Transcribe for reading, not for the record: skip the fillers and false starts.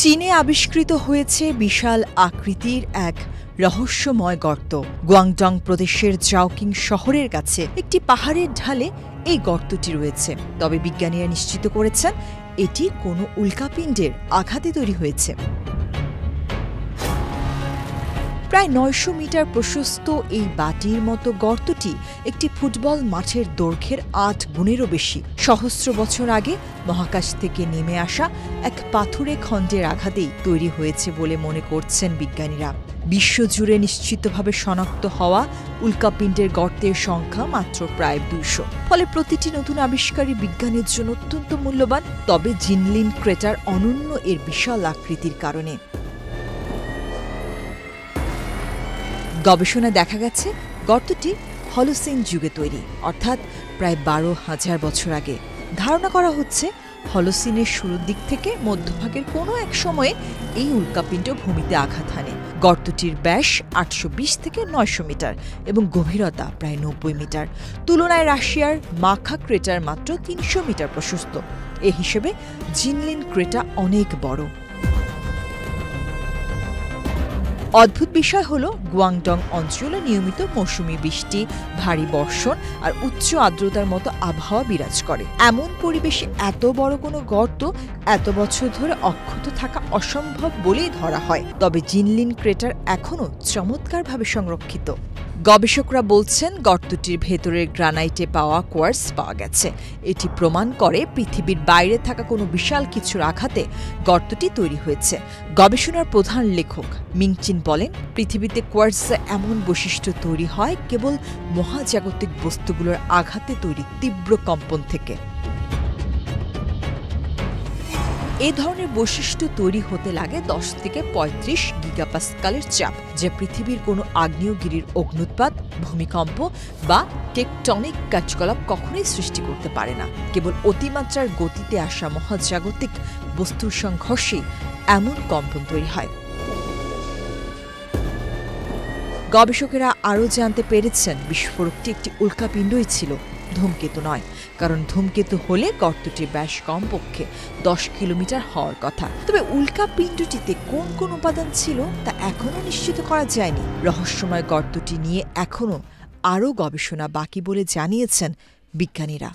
চীনে আবিষ্কৃত হয়েছে বিশাল আকৃতির এক রহস্যময় গর্ত। গুয়াংডং প্রদেশের জাওকিং শহরের কাছে একটি পাহাড়ের ঢালে এই গর্তটি রয়েছে। তবে বিজ্ঞানীরা নিশ্চিত করেছেন এটি কোনো উল্কাপিণ্ডের আঘাতে তৈরি হয়েছে। প্রায় ৯০০ মিটার প্রশস্ত এই বাটির মতো গর্তটি একটি ফুটবল মাঠের দৈর্ঘ্যের ৮ গুণেরও বেশি। সহস্র বছর আগে মহাকাশ থেকে নেমে আসা এক পাথুরে খণ্ডের আঘাতেই তৈরি হয়েছে বলে মনে করছেন বিজ্ঞানীরা। বিশ্বজুড়ে নিশ্চিতভাবে শনাক্ত হওয়া উল্কাপিণ্ডের গর্তের সংখ্যা মাত্র প্রায় ২০০। ফলে প্রতিটি নতুন আবিষ্কারই বিজ্ঞানের জন্য অত্যন্ত মূল্যবান। তবে জিনলিন ক্রেটার অনন্য এর বিশাল আকৃতির কারণে। গবেষণায় দেখা গেছে গর্তটি হলোসিন যুগে তৈরি, অর্থাৎ প্রায় ১২,০০০ বছর আগে। ধারণা করা হচ্ছে হলোসিনের শুরুর দিক থেকে মধ্যভাগের কোনো এক সময়ে এই উল্কাপিণ্ড ভূমিতে আঘাত হানে। গর্তটির ব্যাস ৮২০ থেকে ৯০০ মিটার এবং গভীরতা প্রায় ৯০ মিটার। তুলনায় রাশিয়ার মাখা ক্রেটার মাত্র ৩০০ মিটার প্রশস্ত। এ হিসেবে জিনলিন ক্রেটার অনেক বড়। অদ্ভুত বিষয় হল গুয়াংডং অঞ্চলে নিয়মিত মৌসুমি বৃষ্টি, ভারী বর্ষণ আর উচ্চ আর্দ্রতার মতো আবহাওয়া বিরাজ করে। এমন পরিবেশে এত বড় কোনো গর্ত এত বছর ধরে অক্ষত থাকা অসম্ভব বলেই ধরা হয়। তবে জিনলিন ক্রেটার এখনও চমৎকারভাবে সংরক্ষিত। গবেষকরা বলছেন গর্তটির ভেতরের গ্রানাইটে পাওয়া কোয়ার্টজ পাওয়া গেছে। এটি প্রমাণ করে পৃথিবীর বাইরে থাকা কোনো বিশাল কিছুর আঘাতে গর্তটি তৈরি হয়েছে। গবেষণার প্রধান লেখক মিংচিন বলেন, পৃথিবীতে কোয়ার্টজে এমন বৈশিষ্ট্য তৈরি হয় কেবল মহাজাগতিক বস্তুগুলোর আঘাতে তৈরি তীব্র কম্পন থেকে। এ ধরনের বৈশিষ্ট্য তৈরি হতে লাগে ১০ থেকে ৩৫ গিগাপাস্কালের চাপ, যা পৃথিবীর কোনো আগ্নেয়গিরির অগ্ন্যুৎপাত, ভূমিকম্প বা টেকটনিক কার্যকলাপ কখনোই সৃষ্টি করতে পারে না। কেবল অতিমাত্রার গতিতে আসা মহাজাগতিক বস্তুর সংঘর্ষে এমন কম্পন তৈরি হয়। গবেষকেরা আরও জানতে পেরেছেন বিস্ফোরকটি একটি উল্কাপিণ্ডই ছিল, ধূমকেতু নয়। কারণ ধূমকেতু হলে গর্তটির ব্যাস কমপক্ষে ১০ কিলোমিটার হওয়ার কথা। তবে উল্কাপিণ্ডটিতে কোন কোন উপাদান ছিল তা এখনও নিশ্চিত করা যায়নি। রহস্যময় গর্তটি নিয়ে এখনও আরও গবেষণা বাকি বলে জানিয়েছেন বিজ্ঞানীরা।